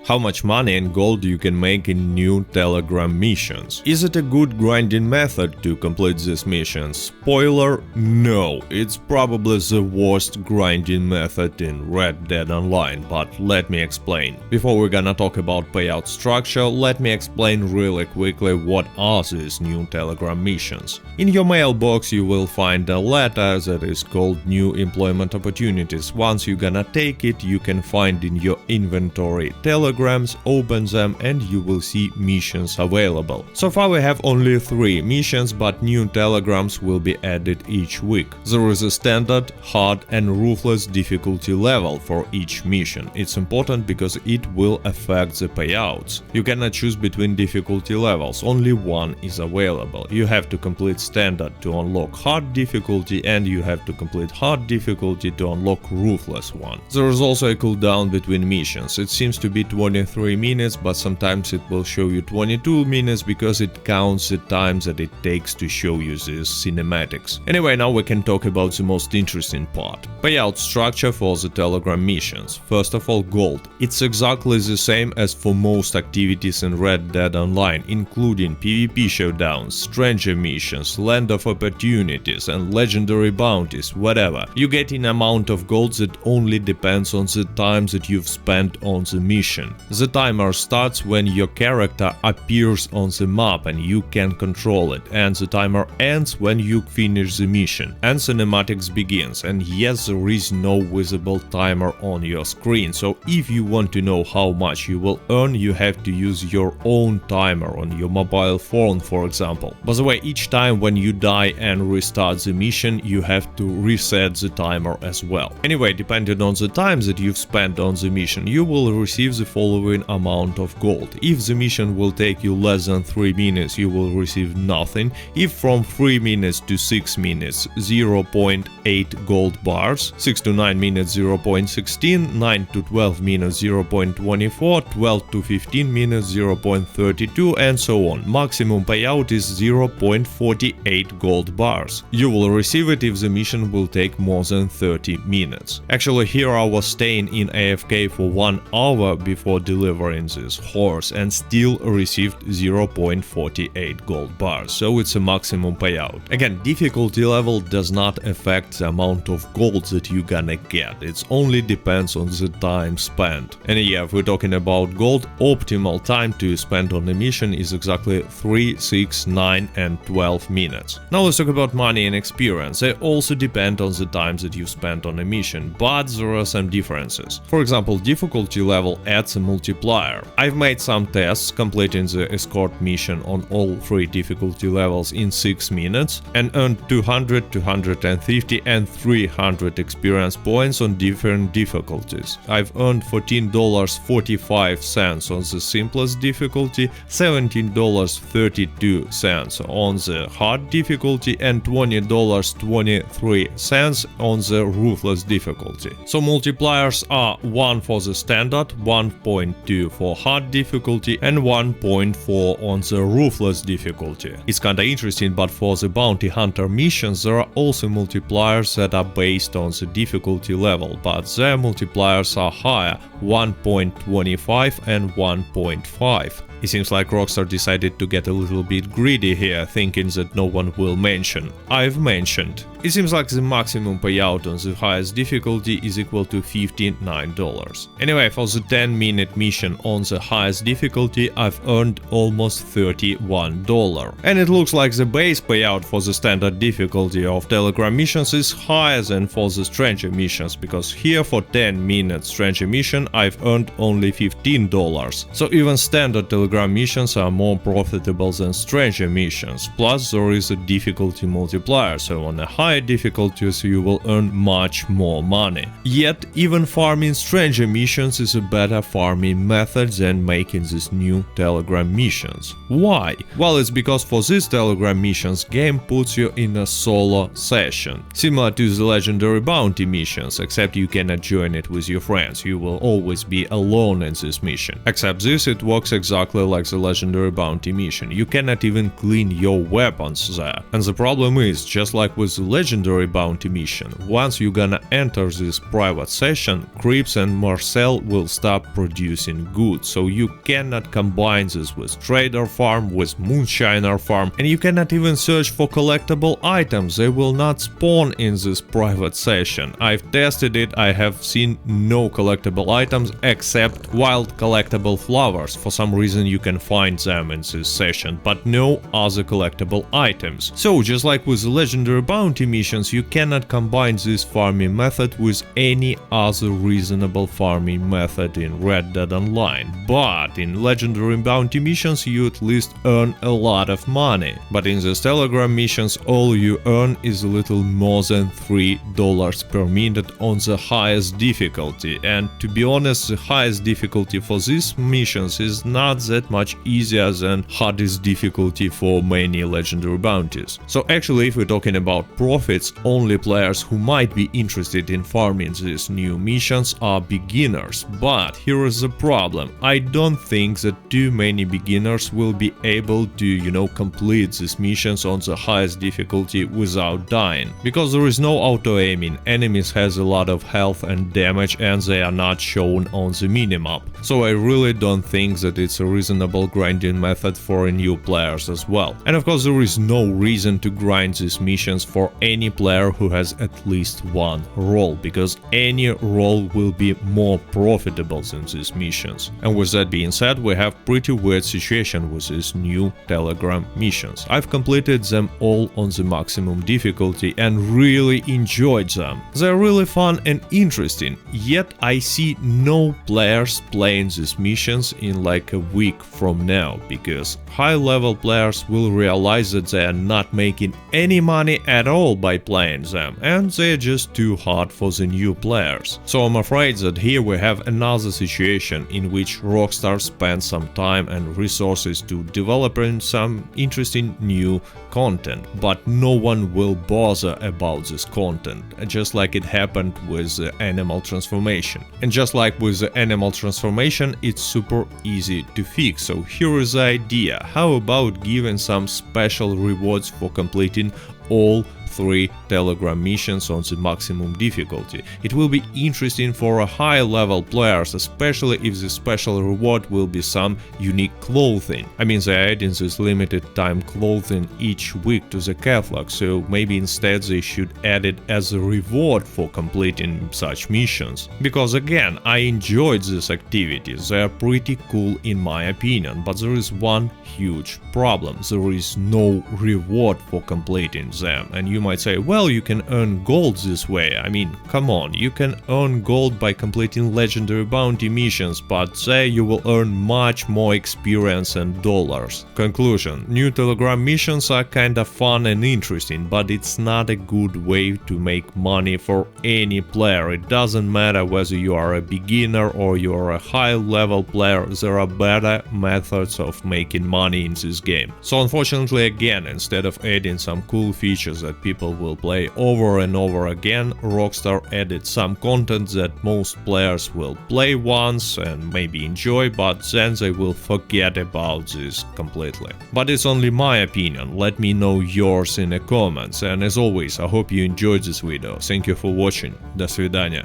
How much money and gold you can make in new Telegram missions. Is it a good grinding method to complete these missions? Spoiler, no. It's probably the worst grinding method in Red Dead Online, but let me explain. Before we're gonna talk about payout structure, let me explain really quickly what are these new Telegram missions. In your mailbox you will find a letter that is called New Employment Opportunities. Once you're gonna take it, you can find in your inventory telegrams, open them, and you will see missions available. So far we have only 3 missions, but new telegrams will be added each week. There is a standard, hard and ruthless difficulty level for each mission. It's important because it will affect the payouts. You cannot choose between difficulty levels, only one is available. You have to complete standard to unlock hard difficulty, and you have to complete hard difficulty to unlock ruthless one. There is also a cooldown between missions. It seems to be 23 minutes, but sometimes it will show you 22 minutes because it counts the time that it takes to show you these cinematics. Anyway, now we can talk about the most interesting part. Payout structure for the Telegram missions. First of all, gold. It's exactly the same as for most activities in Red Dead Online, including PvP showdowns, stranger missions, land of opportunities and legendary bounties, whatever. You get an amount of gold that only depends on the time that you've spent on the mission. The timer starts when your character appears on the map and you can control it, and the timer ends when you finish the mission and cinematics begins. And yes, there is no visible timer on your screen, so if you want to know how much you will earn, you have to use your own timer on your mobile phone, for example. By the way, each time when you die and restart the mission, you have to reset the timer as well. Anyway, depending on the time that you've spent on the mission, you will receive the following amount of gold. If the mission will take you less than 3 minutes, you will receive nothing. If from 3 minutes to 6 minutes, 0.8 gold bars, 6 to 9 minutes 0.16, 9 to 12 minutes 0.24, 12 to 15 minutes 0.32, and so on. Maximum payout is 0.48 gold bars. You will receive it if the mission will take more than 30 minutes. Actually, here I was staying in AFK for 1 hour before delivering this horse and still received 0.48 gold bars, so it's a maximum payout. Again, difficulty level does not affect the amount of gold that you gonna get, it only depends on the time spent. And yeah, if we're talking about gold, optimal time to spend on a mission is exactly 3, 6, 9 and 12 minutes. Now let's talk about money and experience. They also depend on the time that you spent on a mission, but there are some differences. For example, difficulty level adds a multiplier. I've made some tests completing the escort mission on all 3 difficulty levels in 6 minutes and earned 200, 250 and 300 experience points on different difficulties. I've earned $14.45 on the simplest difficulty, $17.32 on the hard difficulty and $20.23 on the ruthless difficulty. So multipliers are 1 for the standard, 1.2 for hard difficulty and 1.4 on the ruthless difficulty. It's kinda interesting, but for the bounty hunter missions there are also multipliers that are based on the difficulty level, but their multipliers are higher, 1.25 and 1.5. It seems like Rockstar decided to get a little bit greedy here, thinking that no one will mention. I've mentioned. It seems like the maximum payout on the highest difficulty is equal to $59. Anyway, for the 10-minute mission on the highest difficulty, I've earned almost $31. And it looks like the base payout for the standard difficulty of Telegram missions is higher than for the stranger missions, because here for 10-minute stranger mission I've earned only $15. So even standard Telegram missions are more profitable than stranger missions. Plus there is a difficulty multiplier, so on a higher difficulties you will earn much more money. Yet even farming stranger missions is a better farming method than making these new Telegram missions. Why? Well, it's because for these Telegram missions game puts you in a solo session, similar to the legendary bounty missions, except you cannot join it with your friends, you will always be alone in this mission. Except this, it works exactly like the legendary bounty mission, you cannot even clean your weapons there. And the problem is, just like with the legendary bounty mission. Once you're gonna enter this private session, Crips and Marcel will stop producing goods, so you cannot combine this with Trader Farm, with Moonshiner Farm, and you cannot even search for collectible items. They will not spawn in this private session. I've tested it, I have seen no collectible items except wild collectible flowers. For some reason you can find them in this session, but no other collectible items. So just like with the legendary bounty missions, you cannot combine this farming method with any other reasonable farming method in Red Dead Online. But in legendary bounty missions you at least earn a lot of money. But in the Telegram missions all you earn is a little more than $3 per minute on the highest difficulty. And to be honest, the highest difficulty for these missions is not that much easier than hardest difficulty for many legendary bounties. So actually, if we're talking about profits, only players who might be interested in farming these new missions are beginners. But here is the problem. I don't think that too many beginners will be able to, complete these missions on the highest difficulty without dying. Because there is no auto-aiming, enemies has a lot of health and damage and they are not shown on the minimap. So I really don't think that it's a reasonable grinding method for new players as well. And of course there is no reason to grind these missions for any player who has at least one role, because any role will be more profitable than these missions. And with that being said, we have pretty weird situation with these new Telegram missions. I've completed them all on the maximum difficulty and really enjoyed them. They're really fun and interesting, yet I see no players playing these missions in like a week from now, because high-level players will realize that they are not making any money at all by playing them, and they're just too hard for the new players. So I'm afraid that here we have another situation in which Rockstar spends some time and resources to developing some interesting new content, but no one will bother about this content, just like it happened with the animal transformation. And just like with the animal transformation, it's super easy to fix. So here is the idea: how about giving some special rewards for completing all 3 Telegram missions on the maximum difficulty? It will be interesting for a high-level players, especially if the special reward will be some unique clothing. I mean, they're adding this limited time clothing each week to the catalog, so maybe instead they should add it as a reward for completing such missions. Because again, I enjoyed these activities, they are pretty cool in my opinion, but there is one huge problem: there is no reward for completing them. And you might say, well, you can earn gold this way. I mean, come on, you can earn gold by completing legendary bounty missions, but there you will earn much more experience and dollars. Conclusion: new Telegram missions are kinda fun and interesting, but it's not a good way to make money for any player. It doesn't matter whether you are a beginner or you are a high-level player, there are better methods of making money in this game. So unfortunately, again, instead of adding some cool features that people will play over and over again, Rockstar added some content that most players will play once and maybe enjoy, but then they will forget about this completely. But it's only my opinion, let me know yours in the comments, and as always, I hope you enjoyed this video. Thank you for watching, до свидания.